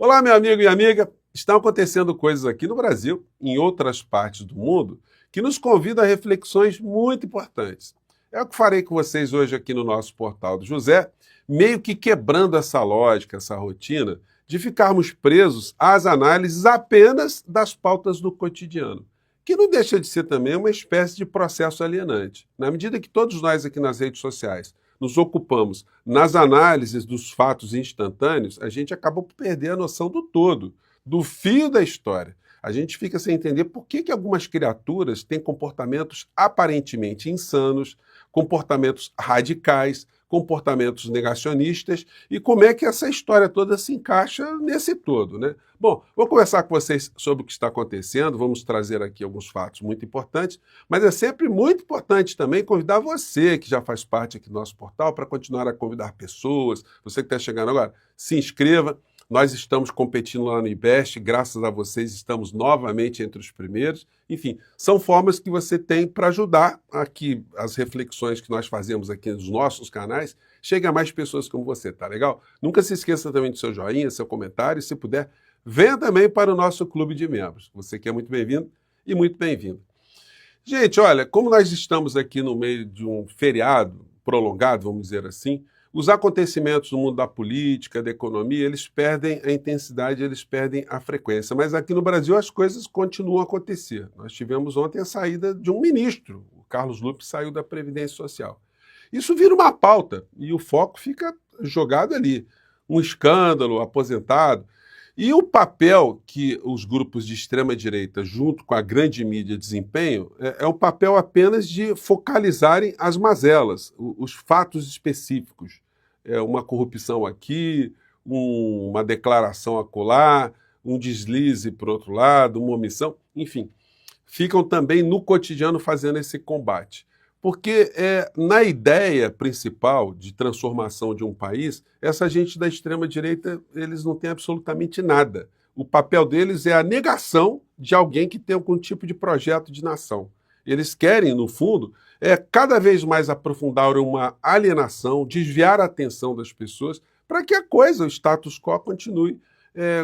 Olá, meu amigo e amiga. Estão acontecendo coisas aqui no Brasil, em outras partes do mundo, que nos convidam a reflexões muito importantes. É o que farei com vocês hoje aqui no nosso Portal do José, meio que quebrando essa lógica, essa rotina, de ficarmos presos às análises apenas das pautas do cotidiano, que não deixa de ser também uma espécie de processo alienante. Na medida que todos nós aqui nas redes sociais nos ocupamos nas análises dos fatos instantâneos, a gente acaba por perder a noção do todo, do fio da história. A gente fica sem entender por que algumas criaturas têm comportamentos aparentemente insanos, comportamentos radicais, comportamentos negacionistas e como é que essa história toda se encaixa nesse todo, né? Bom, vou conversar com vocês sobre o que está acontecendo, vamos trazer aqui alguns fatos muito importantes, mas é sempre muito importante também convidar você, que já faz parte aqui do nosso portal, para continuar a convidar pessoas. Você que está chegando agora, se inscreva. Nós estamos competindo lá no IBEST, graças a vocês estamos novamente entre os primeiros. Enfim, são formas que você tem para ajudar a que as reflexões que nós fazemos aqui nos nossos canais cheguem a mais pessoas como você, tá legal? Nunca se esqueça também do seu joinha, seu comentário, e se puder, venha também para o nosso clube de membros. Você que é muito bem-vindo e muito bem-vindo. Gente, olha, como nós estamos aqui no meio de um feriado prolongado, vamos dizer assim, os acontecimentos no mundo da política, da economia, eles perdem a intensidade, eles perdem a frequência. Mas aqui no Brasil as coisas continuam a acontecer. Nós tivemos ontem a saída de um ministro, o Carlos Lupe saiu da Previdência Social. Isso vira uma pauta e o foco fica jogado ali. Um escândalo, aposentado. E o papel que os grupos de extrema-direita, junto com a grande mídia, desempenham é um papel apenas de focalizarem as mazelas, os fatos específicos. É uma corrupção aqui, uma declaração acolá, um deslize por outro lado, uma omissão, enfim. Ficam também no cotidiano fazendo esse combate. Porque na ideia principal de transformação de um país, essa gente da extrema-direita, eles não têm absolutamente nada. O papel deles é a negação de alguém que tem algum tipo de projeto de nação. Eles querem, no fundo, cada vez mais aprofundar uma alienação, desviar a atenção das pessoas, para que a coisa, o status quo, continue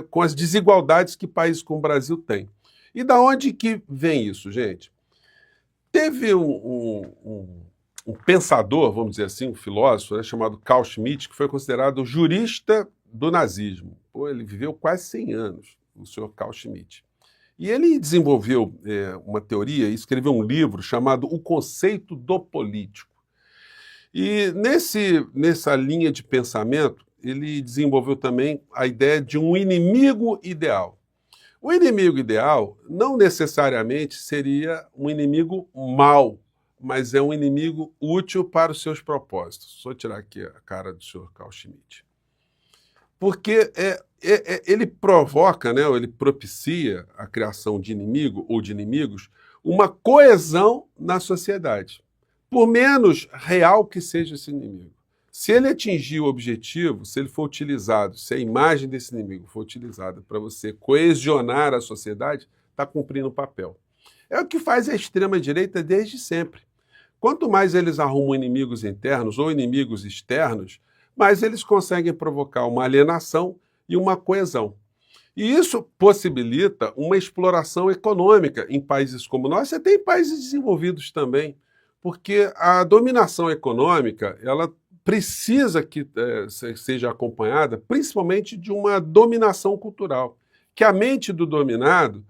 com as desigualdades que países como o Brasil têm. E da onde que vem isso, gente? Teve um pensador, vamos dizer assim, um filósofo, né, chamado Carl Schmitt, que foi considerado o jurista do nazismo. Pô, ele viveu quase 100 anos, o senhor Carl Schmitt. E ele desenvolveu uma teoria e escreveu um livro chamado O Conceito do Político. E nessa linha de pensamento, ele desenvolveu também a ideia de um inimigo ideal. O inimigo ideal não necessariamente seria um inimigo mau, mas é um inimigo útil para os seus propósitos. Só tirar aqui a cara do senhor Carl Schmitt. Porque ele provoca, né, ou ele propicia a criação de inimigo ou de inimigos, uma coesão na sociedade, por menos real que seja esse inimigo. Se ele atingir o objetivo, se ele for utilizado, se a imagem desse inimigo for utilizada para você coesionar a sociedade, está cumprindo o papel. É o que faz a extrema-direita desde sempre. Quanto mais eles arrumam inimigos internos ou inimigos externos, mais eles conseguem provocar uma alienação e uma coesão. E isso possibilita uma exploração econômica em países como nós, e até em países desenvolvidos também, porque a dominação econômica, ela precisa que seja acompanhada principalmente de uma dominação cultural, que a mente do dominado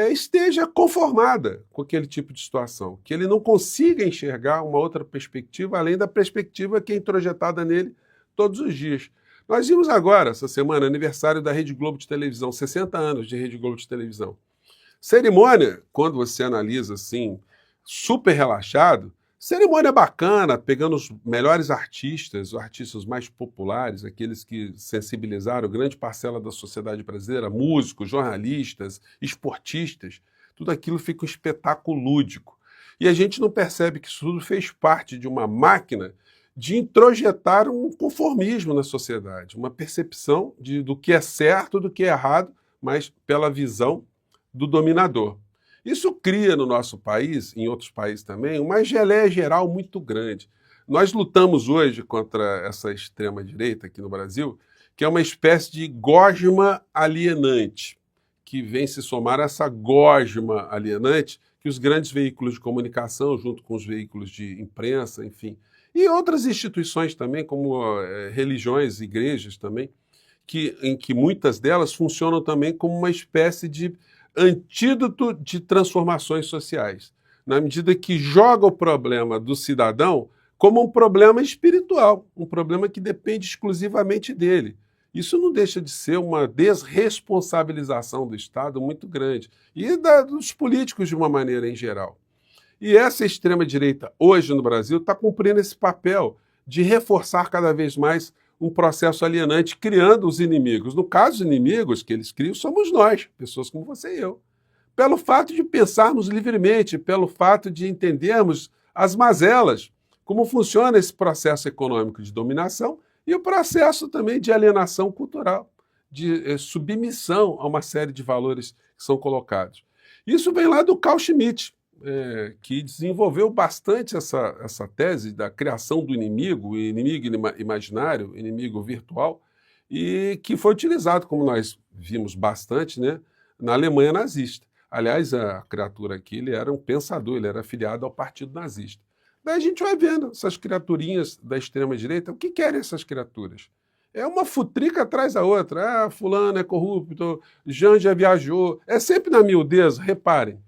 esteja conformada com aquele tipo de situação, que ele não consiga enxergar uma outra perspectiva além da perspectiva que é introjetada nele todos os dias. Nós vimos agora, essa semana, aniversário da Rede Globo de televisão, 60 anos de Rede Globo de televisão. Cerimônia, quando você analisa assim, super relaxado, cerimônia bacana, pegando os melhores artistas, os artistas mais populares, aqueles que sensibilizaram grande parcela da sociedade brasileira, músicos, jornalistas, esportistas, tudo aquilo fica um espetáculo lúdico. E a gente não percebe que isso tudo fez parte de uma máquina de introjetar um conformismo na sociedade, uma percepção do que é certo, do que é errado, mas pela visão do dominador. Isso cria no nosso país, em outros países também, uma geleia geral muito grande. Nós lutamos hoje contra essa extrema-direita aqui no Brasil, que é uma espécie de gosma alienante, que vem se somar a essa gosma alienante que os grandes veículos de comunicação, junto com os veículos de imprensa, enfim, e outras instituições também, como religiões, igrejas também, em que muitas delas funcionam também como uma espécie de antídoto de transformações sociais, na medida que joga o problema do cidadão como um problema espiritual, um problema que depende exclusivamente dele. Isso não deixa de ser uma desresponsabilização do Estado muito grande e dos políticos de uma maneira em geral. E essa extrema-direita, hoje no Brasil, está cumprindo esse papel de reforçar cada vez mais um processo alienante, criando os inimigos. No caso, os inimigos que eles criam somos nós, pessoas como você e eu. Pelo fato de pensarmos livremente, pelo fato de entendermos as mazelas, como funciona esse processo econômico de dominação e o processo também de alienação cultural, de submissão a uma série de valores que são colocados. Isso vem lá do Carl Schmitt, que desenvolveu bastante essa tese da criação do inimigo imaginário, inimigo virtual, e que foi utilizado, como nós vimos bastante, né, na Alemanha nazista. Aliás, a criatura aqui, ele era um pensador, ele era afiliado ao Partido Nazista. Daí a gente vai vendo essas criaturinhas da extrema-direita, o que querem essas criaturas? É uma futrica atrás da outra. Fulano é corrupto, Jean já viajou. É sempre na miudeza, reparem.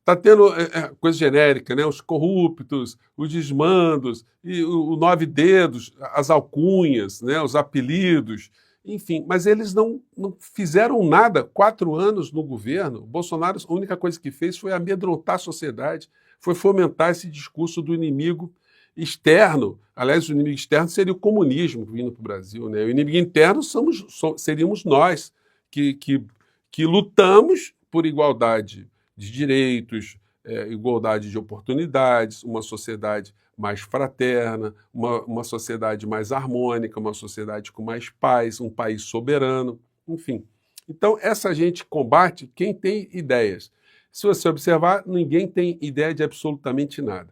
Tá tendo coisa genérica, né? Os corruptos, os desmandos, e o nove dedos, as alcunhas, né? Os apelidos, enfim. Mas eles não fizeram nada. 4 anos no governo, Bolsonaro, a única coisa que fez foi amedrontar a sociedade, foi fomentar esse discurso do inimigo externo. Aliás, o inimigo externo seria o comunismo vindo para o Brasil, né? O inimigo interno seríamos nós, que lutamos por igualdade de direitos, igualdade de oportunidades, uma sociedade mais fraterna, uma sociedade mais harmônica, uma sociedade com mais paz, um país soberano, enfim. Então, essa gente combate quem tem ideias. Se você observar, ninguém tem ideia de absolutamente nada.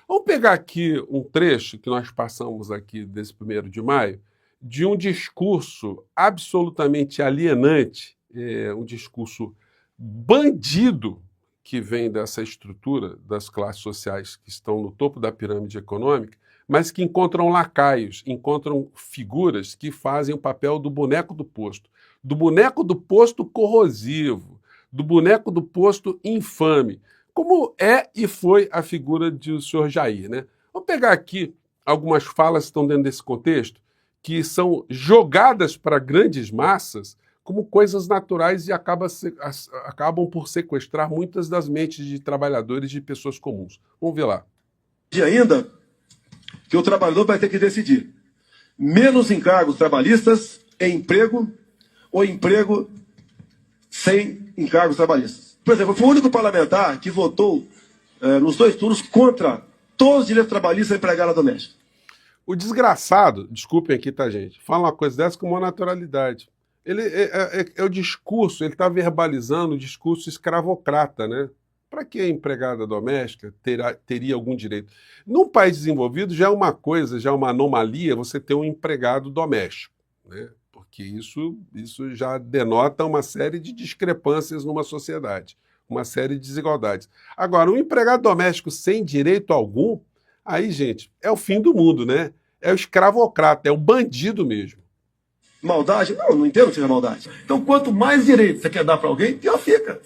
Vamos pegar aqui um trecho que nós passamos aqui desse 1º de maio, de um discurso absolutamente alienante, um discurso bandido, que vem dessa estrutura das classes sociais que estão no topo da pirâmide econômica, mas que encontram lacaios, encontram figuras que fazem o papel do boneco do posto corrosivo, do boneco do posto infame, como é e foi a figura do senhor Jair, né? Vamos pegar aqui algumas falas que estão dentro desse contexto, que são jogadas para grandes massas como coisas naturais e acabam por sequestrar muitas das mentes de trabalhadores e de pessoas comuns. Vamos ver lá. E ainda que o trabalhador vai ter que decidir menos encargos trabalhistas em emprego ou emprego sem encargos trabalhistas. Por exemplo, foi o único parlamentar que votou nos 2 turnos contra todos os direitos trabalhistas da empregada doméstica. O desgraçado, desculpem aqui, tá, gente, fala uma coisa dessa com uma naturalidade. Ele é o discurso, ele está verbalizando o discurso escravocrata, né? Para que a empregada doméstica teria algum direito? Num país desenvolvido já é uma coisa, já é uma anomalia você ter um empregado doméstico, né? Porque isso já denota uma série de discrepâncias numa sociedade, uma série de desigualdades. Agora, um empregado doméstico sem direito algum, aí, gente, é o fim do mundo, né? É o escravocrata, é o bandido mesmo. Maldade? Não entendo que seja maldade. Então, quanto mais direito você quer dar para alguém, pior fica.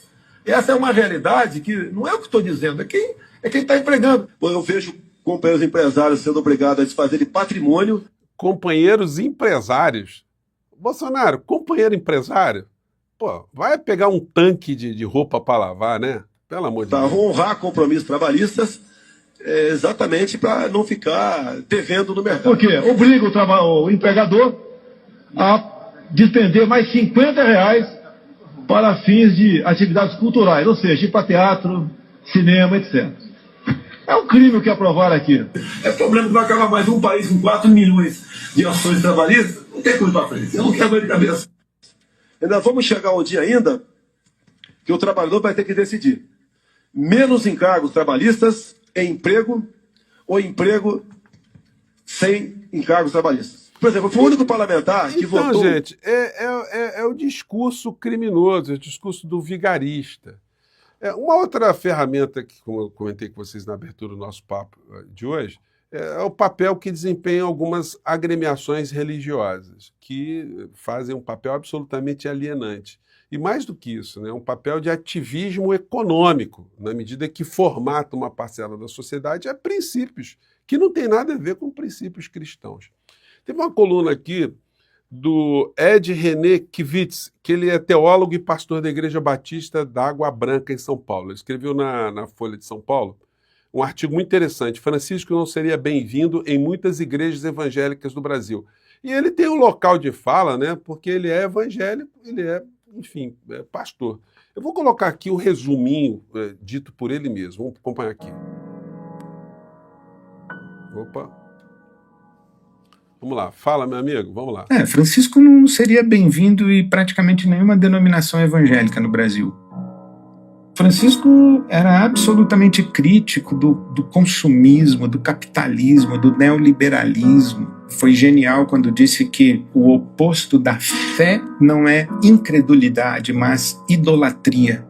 Essa é uma realidade que não é o que estou dizendo, é quem está empregando. Eu vejo companheiros empresários sendo obrigados a desfazer de patrimônio. Companheiros empresários? Bolsonaro, companheiro empresário? Pô, vai pegar um tanque de roupa para lavar, né? Pelo amor de Deus. Para honrar compromissos trabalhistas, exatamente para não ficar devendo no mercado. Por quê? Obriga o empregador a despender mais R$50 para fins de atividades culturais, ou seja, ir para teatro, cinema, etc. É um crime o que aprovaram aqui. É problema que vai acabar mais um país com 4 milhões de ações trabalhistas, não tem coisa para frente, eu não quero dor de cabeça. Ainda vamos chegar ao dia ainda que o trabalhador vai ter que decidir menos encargos trabalhistas em emprego ou emprego sem encargos trabalhistas. Por exemplo, foi o único parlamentar que Então, votou... gente, é o discurso criminoso, é o discurso do vigarista. Uma outra ferramenta que, como eu comentei com vocês na abertura do nosso papo de hoje, é o papel que desempenham algumas agremiações religiosas, que fazem um papel absolutamente alienante. E mais do que isso, né, um papel de ativismo econômico, na medida que formata uma parcela da sociedade a princípios, que não tem nada a ver com princípios cristãos. Teve uma coluna aqui do Ed René Kivitz, que ele é teólogo e pastor da Igreja Batista da Água Branca, em São Paulo. Ele escreveu na Folha de São Paulo um artigo muito interessante. Francisco não seria bem-vindo em muitas igrejas evangélicas do Brasil. E ele tem um local de fala, né, porque ele é evangélico, ele é, enfim, pastor. Eu vou colocar aqui o resuminho dito por ele mesmo. Vamos acompanhar aqui. Opa. Vamos lá, fala, meu amigo, vamos lá. Francisco não seria bem-vindo em praticamente nenhuma denominação evangélica no Brasil. Francisco era absolutamente crítico do consumismo, do capitalismo, do neoliberalismo. Foi genial quando disse que o oposto da fé não é incredulidade, mas idolatria.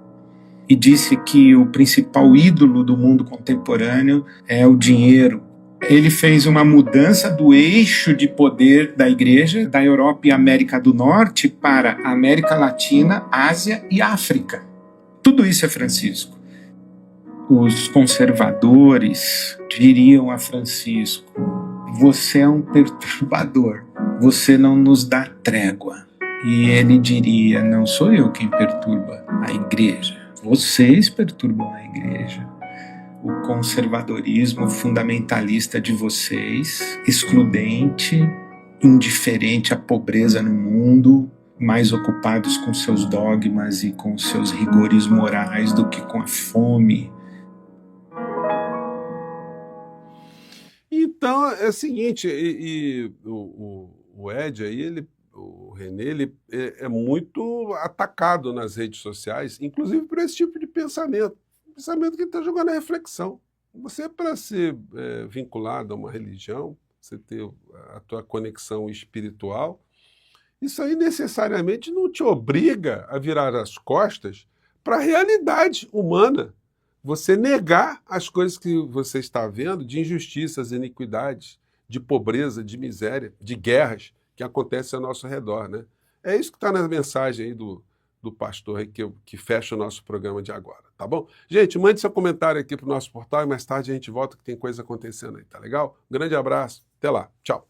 E disse que o principal ídolo do mundo contemporâneo é o dinheiro. Ele fez uma mudança do eixo de poder da igreja, da Europa e América do Norte, para a América Latina, Ásia e África. Tudo isso é Francisco. Os conservadores diriam a Francisco: você é um perturbador, você não nos dá trégua. E ele diria: não sou eu quem perturba a igreja, vocês perturbam a igreja. O conservadorismo fundamentalista de vocês, excludente, indiferente à pobreza no mundo, mais ocupados com seus dogmas e com seus rigores morais do que com a fome. Então, é o seguinte, o Ed aí, o René, ele é muito atacado nas redes sociais, inclusive por esse tipo de pensamento. Pensamento que está jogando a reflexão. Você, para ser vinculado a uma religião, você ter a tua conexão espiritual, isso aí necessariamente não te obriga a virar as costas para a realidade humana. Você negar as coisas que você está vendo de injustiças, iniquidades, de pobreza, de miséria, de guerras que acontecem ao nosso redor, né? É isso que está na mensagem aí do pastor aí que fecha o nosso programa de agora, tá bom? Gente, mande seu comentário aqui para o nosso portal e mais tarde a gente volta que tem coisa acontecendo aí, tá legal? Um grande abraço, até lá, tchau.